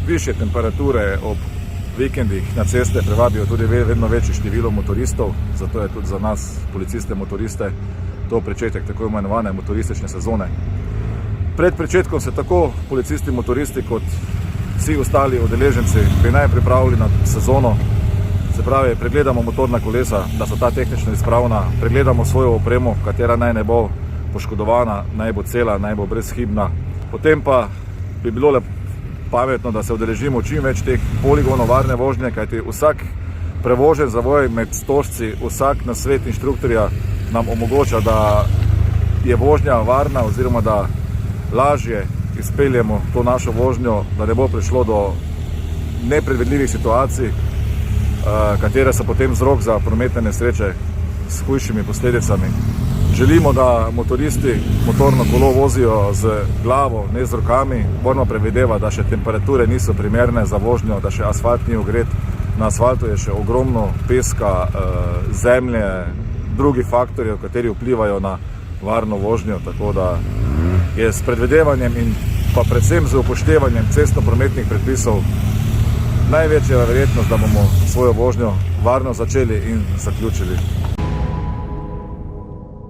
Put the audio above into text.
Višje temperature ob vikendih na ceste privabijo tudi vedno večje število motoristov, zato je tudi za nas, policiste, motoriste, to pričetek tako imenovane motoristične sezone. Pred pričetkom se tako policisti, motoristi kot vsi ostali udeleženci bi naj pripravili na sezono. Se pravi, pregledamo motorna kolesa, da so ta tehnično izpravna, pregledamo svojo opremo, katera naj ne bo poškodovana, naj bo cela, naj bo brezhibna. Potem pa bi bilo pametno, da se udeležimo čim več teh poligonov varne vožnje, kajti vsak prevožen zavoj med stožci, vsak nasvet inštruktorja nam omogoča, da je vožnja varna oziroma da lažje izpeljemo to našo vožnjo, da ne bo prišlo do nepredvidljivih situacij, katere so potem vzrok za prometne nesreče s hujšimi posledicami. Želimo, da motoristi motorno kolo vozijo z glavo, ne z rokami. Moramo predvidevati, da še temperature niso primerne za vožnjo, da še asfalt ni ogret. Na asfaltu je še ogromno peska, zemlje, drugi faktorji, kateri vplivajo na varno vožnjo, tako da je s predvidevanjem in pa predvsem z upoštevanjem cestno-prometnih predpisov največja verjetnost, da bomo svojo vožnjo varno začeli in zaključili.